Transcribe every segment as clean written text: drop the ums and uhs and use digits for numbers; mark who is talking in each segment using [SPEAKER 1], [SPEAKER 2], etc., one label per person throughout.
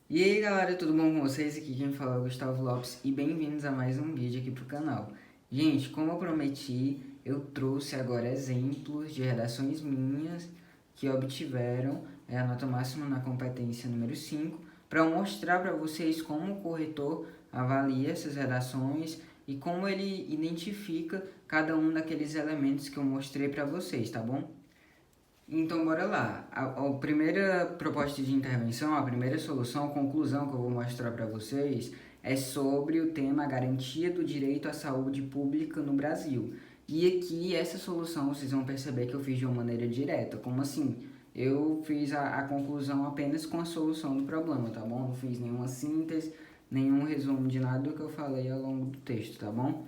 [SPEAKER 1] E aí galera, tudo bom com vocês? Aqui quem fala é o Gustavo Lopes e bem-vindos a mais um vídeo aqui pro canal. Gente, como eu prometi, eu trouxe agora exemplos de redações minhas que obtiveram a nota máxima na competência número 5 para mostrar para vocês como o corretor avalia essas redações e como ele identifica cada um daqueles elementos que eu mostrei para vocês, tá bom? Então, bora lá. A primeira proposta de intervenção, a primeira solução, a conclusão que eu vou mostrar para vocês é sobre o tema garantia do direito à saúde pública no Brasil. E aqui, essa solução, vocês vão perceber que eu fiz de uma maneira direta. Como assim? Eu fiz a conclusão apenas com a solução do problema, tá bom? Não fiz nenhuma síntese, nenhum resumo de nada do que eu falei ao longo do texto, tá bom?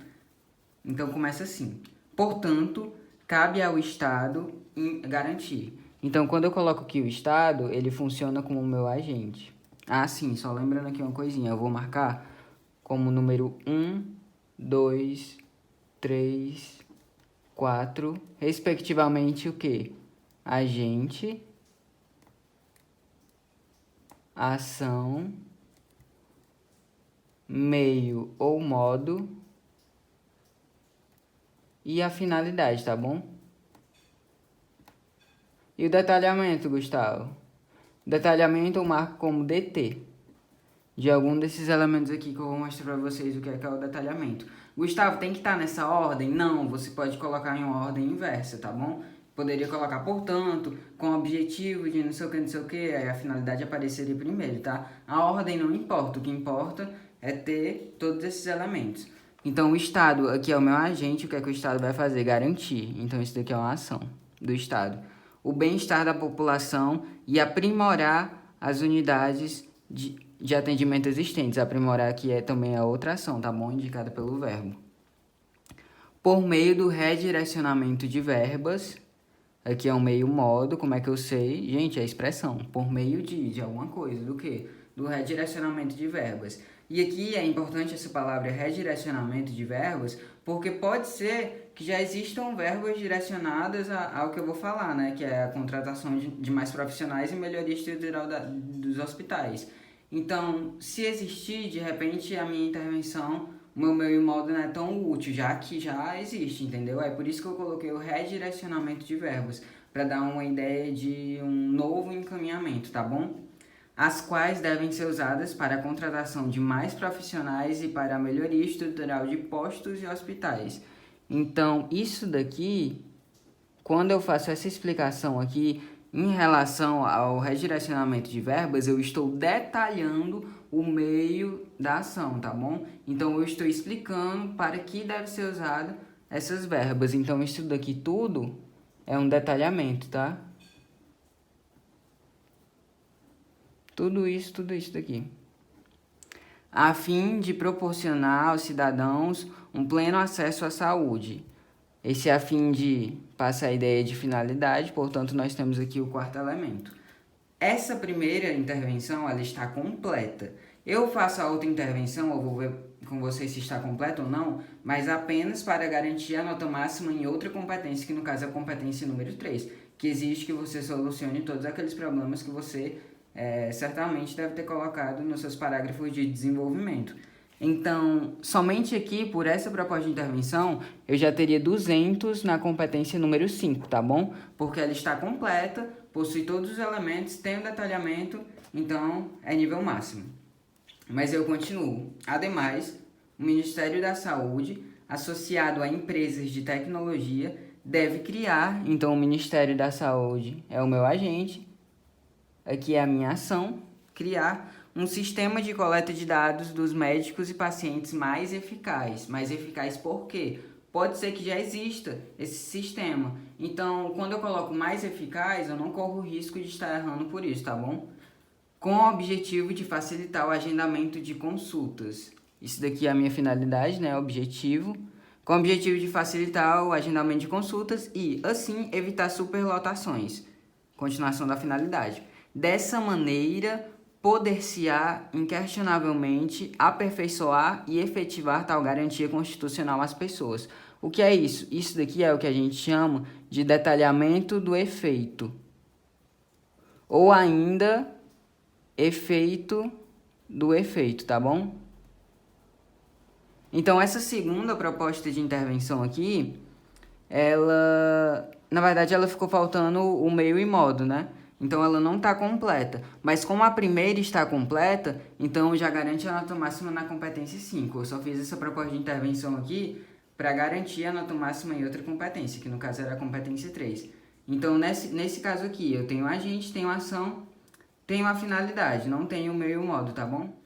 [SPEAKER 1] Então começa assim. Portanto, cabe ao Estado garantir. Então, quando eu coloco aqui o Estado, ele funciona como meu agente. Ah, sim, só lembrando aqui uma coisinha. Eu vou marcar como número 1, 2, 3, 4, respectivamente o quê? Agente, ação, meio ou modo e a finalidade, tá bom? E o detalhamento, Gustavo? Detalhamento eu marco como DT, de algum desses elementos aqui que eu vou mostrar para vocês o que é o detalhamento. Gustavo, tem que estar nessa ordem? Não, você pode colocar em uma ordem inversa, tá bom? Poderia colocar, portanto, com o objetivo de não sei o que, não sei o que, aí a finalidade apareceria primeiro, tá? A ordem não importa, o que importa é ter todos esses elementos. Então, o Estado aqui é o meu agente, o que é que o Estado vai fazer? Garantir. Então, isso daqui é uma ação do Estado. O bem-estar da população e aprimorar as unidades de atendimento existentes. Aprimorar aqui é também a outra ação, tá bom? Indicada pelo verbo. Por meio do redirecionamento de verbas, aqui é um meio modo, como é que eu sei? Gente, é a expressão, por meio de alguma coisa, do que? Do redirecionamento de verbas. E aqui é importante essa palavra redirecionamento de verbas, porque pode ser que já existam verbas direcionadas ao que eu vou falar, né? Que é a contratação de mais profissionais e melhoria estrutural dos hospitais. Então, se existir, de repente, a minha intervenção, o meu meio modo não é tão útil, já que já existe, entendeu? É por isso que eu coloquei o redirecionamento de verbos, para dar uma ideia de um novo encaminhamento, tá bom? As quais devem ser usadas para a contratação de mais profissionais e para a melhoria estrutural de postos e hospitais. Então, isso daqui, quando eu faço essa explicação aqui em relação ao redirecionamento de verbas, eu estou detalhando o meio da ação, tá bom? Então, eu estou explicando para que deve ser usada essas verbas. Então, isso daqui tudo é um detalhamento, tá? Tudo isso daqui. A fim de proporcionar aos cidadãos um pleno acesso à saúde. Esse a fim de passa a ideia de finalidade, portanto, nós temos aqui o quarto elemento. Essa primeira intervenção, ela está completa. Eu faço a outra intervenção, eu vou ver com vocês se está completa ou não, mas apenas para garantir a nota máxima em outra competência, que no caso é a competência número 3, que exige que você solucione todos aqueles problemas que você certamente deve ter colocado nos seus parágrafos de desenvolvimento. Então, somente aqui, por essa proposta de intervenção, eu já teria 200 na competência número 5, tá bom? Porque ela está completa, possui todos os elementos, tem o detalhamento, então é nível máximo. Mas eu continuo. Ademais, o Ministério da Saúde, associado a empresas de tecnologia, deve criar, então o Ministério da Saúde é o meu agente, aqui é a minha ação, criar um sistema de coleta de dados dos médicos e pacientes mais eficaz. Mais eficaz por quê? Pode ser que já exista esse sistema. Então, quando eu coloco mais eficaz, eu não corro o risco de estar errando por isso, tá bom? Com o objetivo de facilitar o agendamento de consultas. Isso daqui é a minha finalidade, né? Objetivo. Com o objetivo de facilitar o agendamento de consultas e, assim, evitar superlotações. Continuação da finalidade. Dessa maneira, poder-se-á inquestionavelmente aperfeiçoar e efetivar tal garantia constitucional às pessoas. O que é isso? Isso daqui é o que a gente chama de detalhamento do efeito. Ou ainda, efeito do efeito, tá bom? Então, essa segunda proposta de intervenção aqui, na verdade, ela ficou faltando o meio e modo, né? Então, ela não está completa. Mas como a primeira está completa, então já garante a nota máxima na competência 5. Eu só fiz essa proposta de intervenção aqui para garantir a nota máxima em outra competência, que no caso era a competência 3. Então, nesse caso aqui, eu tenho agente, tenho ação, tenho a finalidade, não tenho o meio e o modo, tá bom?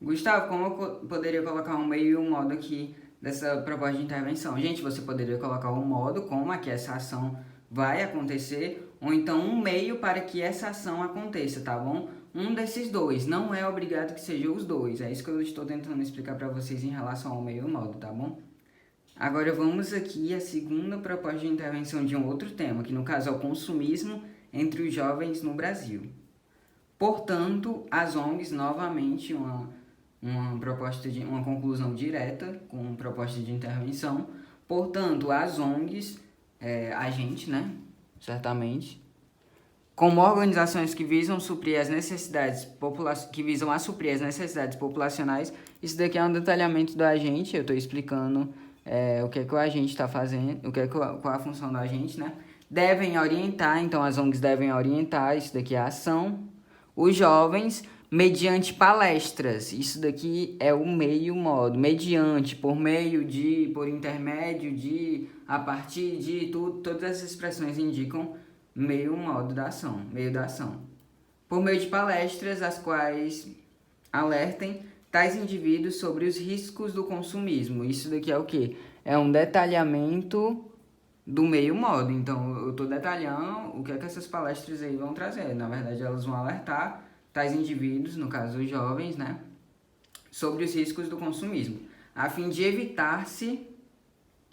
[SPEAKER 1] Gustavo, como eu poderia colocar um meio e um modo aqui dessa proposta de intervenção? Gente, você poderia colocar um modo, como é que essa ação vai acontecer, ou então um meio para que essa ação aconteça, tá bom? Um desses dois, não é obrigado que sejam os dois, é isso que eu estou tentando explicar para vocês em relação ao meio e modo, tá bom? Agora vamos aqui à segunda proposta de intervenção de um outro tema, que no caso é o consumismo entre os jovens no Brasil. Portanto, as ONGs, novamente, uma conclusão direta com proposta de intervenção. Portanto, as ONGs, a gente, né, certamente, como organizações que visam suprir as necessidades populacionais, isso daqui é um detalhamento do agente, eu estou explicando o que é que o agente está fazendo, qual é a função do agente, né? Devem orientar, então as ONGs devem orientar, isso daqui é a ação, os jovens mediante palestras, isso daqui é o meio modo, mediante, por meio de, por intermédio de, a partir de, todas essas expressões indicam meio modo da ação, meio da ação. Por meio de palestras, as quais alertem tais indivíduos sobre os riscos do consumismo. Isso daqui é o quê? É um detalhamento do meio modo. Então, eu estou detalhando o que é que essas palestras aí vão trazer. Na verdade, elas vão alertar tais indivíduos, no caso os jovens, né, sobre os riscos do consumismo, a fim de evitar-se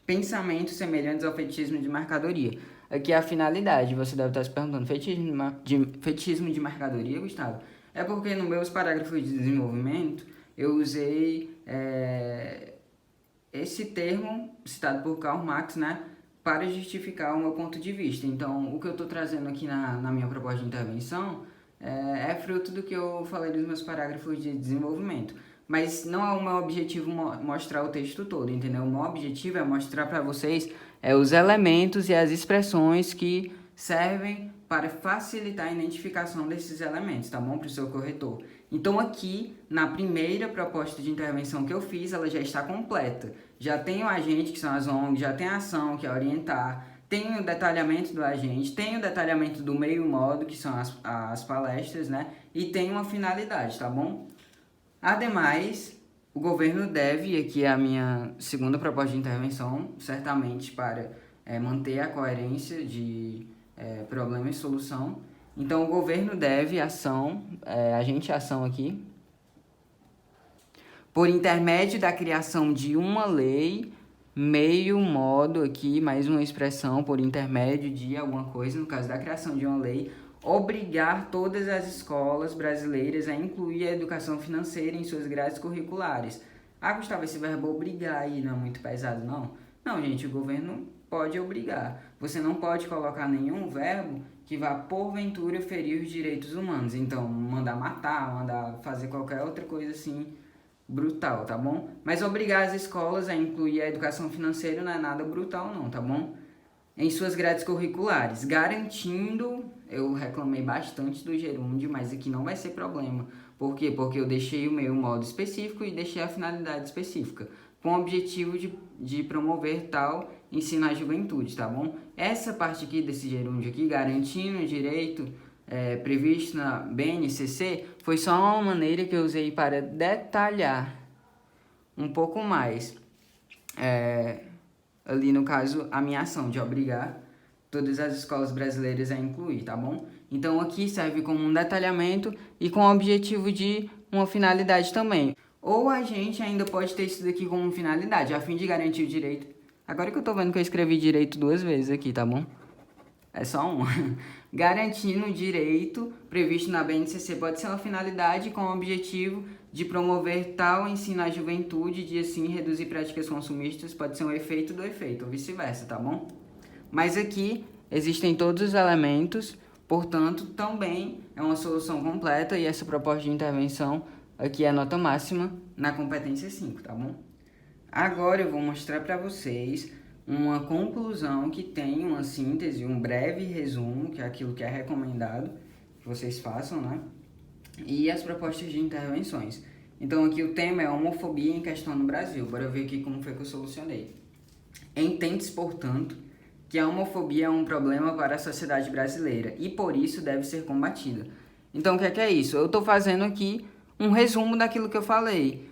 [SPEAKER 1] pensamentos semelhantes ao fetichismo de mercadoria. Aqui é a finalidade, você deve estar se perguntando, fetichismo de mercadoria, Gustavo? É porque nos meus parágrafos de desenvolvimento, eu usei esse termo, citado por Karl Marx, né, para justificar o meu ponto de vista. Então, o que eu estou trazendo aqui na minha proposta de intervenção é fruto do que eu falei nos meus parágrafos de desenvolvimento. Mas não é o meu objetivo mostrar o texto todo, entendeu? O meu objetivo é mostrar para vocês os elementos e as expressões que servem para facilitar a identificação desses elementos, tá bom? Para o seu corretor. Então aqui, na primeira proposta de intervenção que eu fiz, ela já está completa. Já tem o agente, que são as ONGs, já tem a ação, que é orientar, tem o detalhamento do agente, tem o detalhamento do meio modo, que são as palestras, né? E tem uma finalidade, tá bom? Ademais, o governo deve, e aqui é a minha segunda proposta de intervenção, certamente para manter a coerência de problema e solução. Então, o governo deve ação, agente ação aqui, por intermédio da criação de uma lei, meio modo aqui, mais uma expressão, por intermédio de alguma coisa, no caso da criação de uma lei, obrigar todas as escolas brasileiras a incluir a educação financeira em suas grades curriculares. Ah, Gustavo, esse verbo obrigar aí não é muito pesado, não? Não, gente, o governo pode obrigar. Você não pode colocar nenhum verbo que vá, porventura, ferir os direitos humanos. Então, mandar matar, mandar fazer qualquer outra coisa assim brutal, tá bom? Mas obrigar as escolas a incluir a educação financeira não é nada brutal não, tá bom? Em suas grades curriculares, garantindo, eu reclamei bastante do gerúndio, mas aqui não vai ser problema. Por quê? Porque eu deixei o meu modo específico e deixei a finalidade específica, com o objetivo de promover tal ensino à juventude, tá bom? Essa parte aqui desse gerúndio aqui, garantindo o direito previsto na BNCC, foi só uma maneira que eu usei para detalhar um pouco mais, ali no caso, a minha ação de obrigar todas as escolas brasileiras a incluir, tá bom? Então aqui serve como um detalhamento e com o objetivo de uma finalidade também. Ou a gente ainda pode ter isso daqui como finalidade, a fim de garantir o direito. Agora que eu tô vendo que eu escrevi direito 2 vezes aqui, tá bom? É só uma. Garantindo o direito previsto na BNCC pode ser uma finalidade com o objetivo de promover tal ensino à juventude, de assim reduzir práticas consumistas, pode ser um efeito do efeito, ou vice-versa, tá bom? Mas aqui existem todos os elementos, portanto, também é uma solução completa e essa proposta de intervenção aqui é a nota máxima na competência 5, tá bom? Agora eu vou mostrar para vocês uma conclusão que tem uma síntese, um breve resumo, que é aquilo que é recomendado que vocês façam, né? E as propostas de intervenções. Então aqui o tema é homofobia em questão no Brasil. Bora ver aqui como foi que eu solucionei. Entende-se, portanto, que a homofobia é um problema para a sociedade brasileira e por isso deve ser combatida. Então o que é isso? Eu estou fazendo aqui um resumo daquilo que eu falei.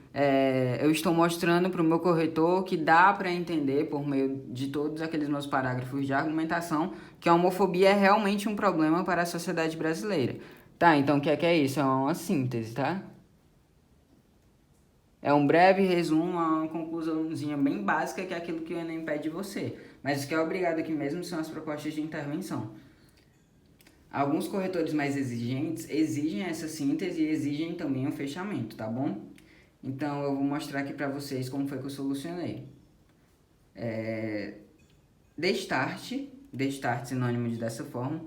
[SPEAKER 1] Eu estou mostrando para o meu corretor que dá para entender, por meio de todos aqueles meus parágrafos de argumentação, que a homofobia é realmente um problema para a sociedade brasileira. Tá, então o que é isso? É uma síntese, tá? É um breve resumo, uma conclusãozinha bem básica, que é aquilo que o Enem pede de você. Mas o que é obrigado aqui mesmo são as propostas de intervenção. Alguns corretores mais exigentes exigem essa síntese e exigem também o fechamento, tá bom? Então eu vou mostrar aqui para vocês como foi que eu solucionei. Destarte sinônimo de dessa forma.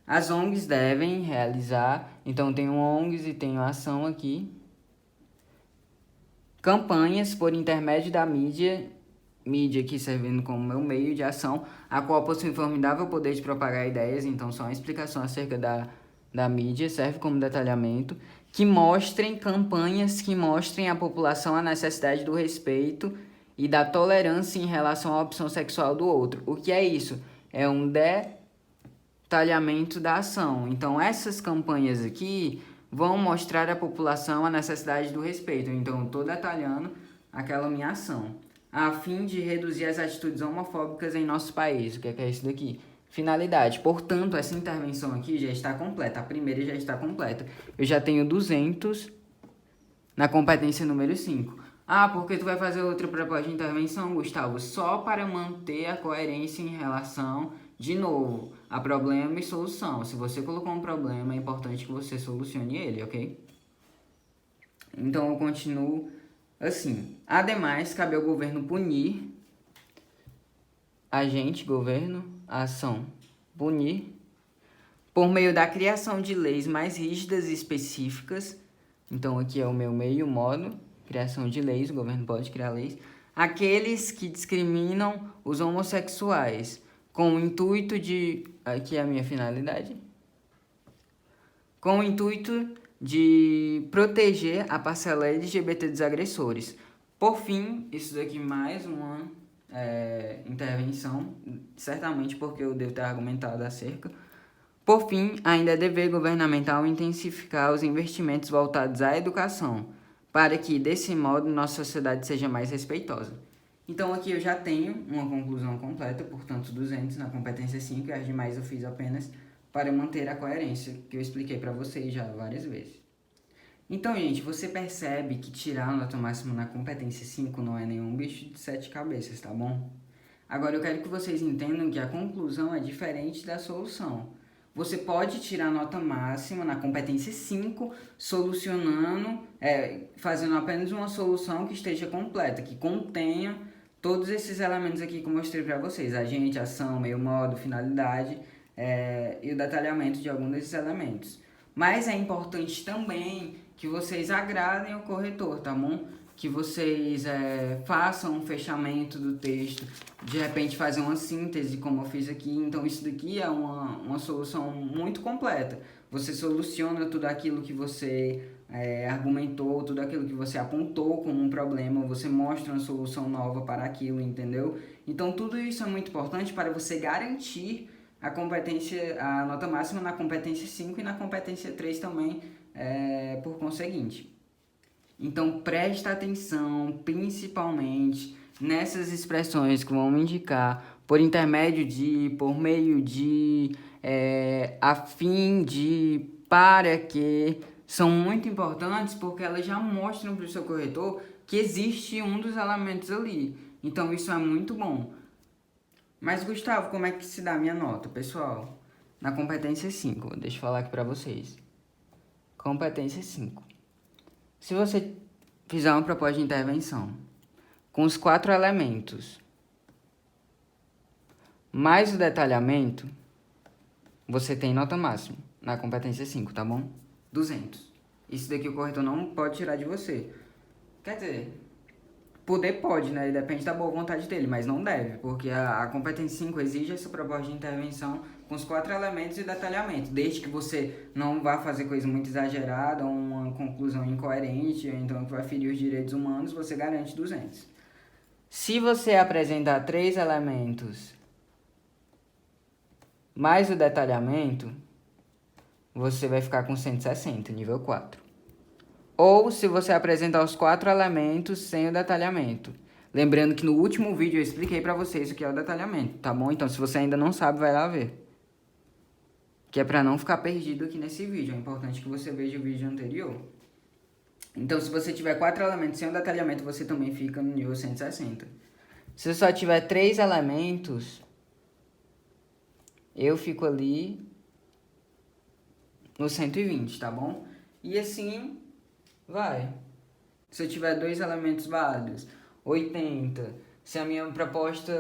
[SPEAKER 1] As ONGs devem realizar, então tenho ONGs e tenho ação aqui. Campanhas por intermédio da mídia aqui servindo como meu meio de ação, a qual possui formidável poder de propagar ideias, então só uma explicação acerca da mídia, serve como detalhamento, que mostrem campanhas que mostrem à população a necessidade do respeito e da tolerância em relação à opção sexual do outro. O que é isso? É um detalhamento da ação. Então essas campanhas aqui vão mostrar à população a necessidade do respeito. Então eu estou detalhando aquela minha ação, a fim de reduzir as atitudes homofóbicas em nosso país. O que é isso daqui? Finalidade. Portanto, essa intervenção aqui já está completa. A primeira já está completa. Eu já tenho 200 na competência número 5. Ah, porque tu vai fazer outra proposta de intervenção, Gustavo? Só para manter a coerência em relação, de novo, a problema e solução. Se você colocou um problema, é importante que você solucione ele, ok? Então eu continuo assim. Ademais, cabe ao governo punir, a ação, punir, por meio da criação de leis mais rígidas e específicas. Então aqui é o meu meio modo, criação de leis, o governo pode criar leis. Aqueles que discriminam os homossexuais, com o intuito de... Aqui é a minha finalidade. Com o intuito de proteger a parcela LGBT dos agressores. Por fim, isso daqui mais uma intervenção, certamente porque eu devo ter argumentado acerca. Por fim, ainda é dever governamental intensificar os investimentos voltados à educação, para que, desse modo, nossa sociedade seja mais respeitosa. Então aqui eu já tenho uma conclusão completa, portanto 200 na competência 5, e as demais eu fiz apenas para manter a coerência, que eu expliquei para vocês já várias vezes. Então, gente, você percebe que tirar a nota máxima na competência 5 não é nenhum bicho de 7 cabeças, tá bom? Agora eu quero que vocês entendam que a conclusão é diferente da solução. Você pode tirar a nota máxima na competência 5, solucionando, fazendo apenas uma solução que esteja completa, que contenha todos esses elementos aqui que eu mostrei para vocês. Agente, ação, meio modo, finalidade e o detalhamento de algum desses elementos. Mas é importante também que vocês agradem ao corretor, tá bom? Que vocês façam um fechamento do texto, de repente fazer uma síntese, como eu fiz aqui. Então isso daqui é uma solução muito completa. Você soluciona tudo aquilo que você argumentou, tudo aquilo que você apontou como um problema, você mostra uma solução nova para aquilo, entendeu? Então tudo isso é muito importante para você garantir a nota máxima na competência 5 e na competência 3 também, por conseguinte. Então presta atenção principalmente nessas expressões que vão indicar por intermédio de, por meio de, a fim de, para que, são muito importantes porque elas já mostram para o seu corretor que existe um dos elementos ali. Então isso é muito bom. Mas Gustavo, como é que se dá a minha nota, pessoal? Na competência 5, deixa eu falar aqui para vocês. Competência 5. Se você fizer uma proposta de intervenção com os 4 elementos, mais o detalhamento, você tem nota máxima na competência 5, tá bom? 200. Isso daqui o corretor não pode tirar de você. Quer dizer, poder pode, né? Depende da boa vontade dele, mas não deve, porque a competência 5 exige essa proposta de intervenção com os 4 elementos e detalhamento, desde que você não vá fazer coisa muito exagerada, ou uma conclusão incoerente, ou então que vai ferir os direitos humanos, você garante 200. Se você apresentar 3 elementos mais o detalhamento, você vai ficar com 160, nível 4. Ou se você apresentar os 4 elementos sem o detalhamento. Lembrando que no último vídeo eu expliquei pra vocês o que é o detalhamento, tá bom? Então se você ainda não sabe, vai lá ver. Que é pra não ficar perdido aqui nesse vídeo. É importante que você veja o vídeo anterior. Então se você tiver 4 elementos sem o detalhamento, você também fica no nível 160. Se você só tiver 3 elementos, eu fico ali no 120, tá bom? E assim vai. Se eu tiver 2 elementos válidos, 80. Se a minha proposta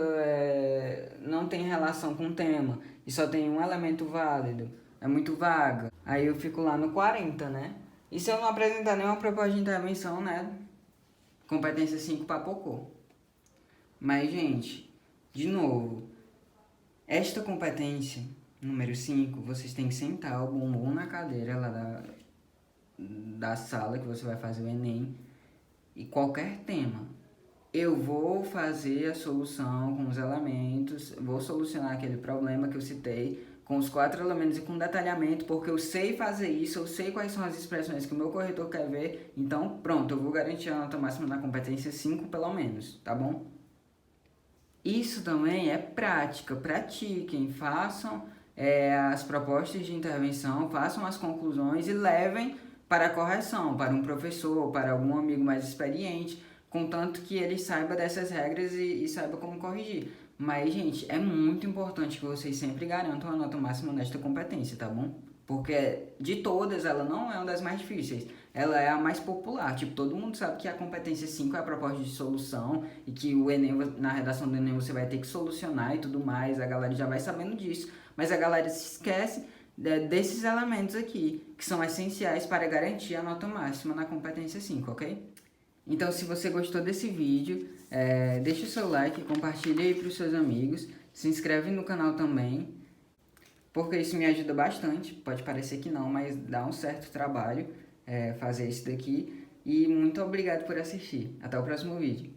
[SPEAKER 1] não tem relação com o tema e só tem um elemento válido, é muito vaga, aí eu fico lá no 40, né? E se eu não apresentar nenhuma proposta de intervenção, né? Competência 5 papocou. Mas, gente, de novo, esta competência, número 5, vocês têm que sentar o bumbum na cadeira lá da sala que você vai fazer o Enem e qualquer tema. Eu vou fazer a solução com os elementos, vou solucionar aquele problema que eu citei com os 4 elementos e com detalhamento, porque eu sei fazer isso, eu sei quais são as expressões que o meu corretor quer ver, então pronto, eu vou garantir a nota máxima na competência 5 pelo menos, tá bom? Isso também é prática, pratiquem, façam as propostas de intervenção, façam as conclusões e levem para a correção, para um professor, para algum amigo mais experiente, contanto que ele saiba dessas regras e saiba como corrigir. Mas, gente, é muito importante que vocês sempre garantam a nota máxima nesta competência, tá bom? Porque de todas, ela não é uma das mais difíceis. Ela é a mais popular. Tipo, todo mundo sabe que a competência 5 é a proposta de solução e que o Enem, na redação do Enem você vai ter que solucionar e tudo mais. A galera já vai sabendo disso. Mas a galera se esquece desses elementos aqui, que são essenciais para garantir a nota máxima na competência 5, ok? Então, se você gostou desse vídeo, deixa o seu like, compartilha aí para os seus amigos, se inscreve no canal também, porque isso me ajuda bastante. Pode parecer que não, mas dá um certo trabalho fazer isso daqui. E muito obrigado por assistir. Até o próximo vídeo.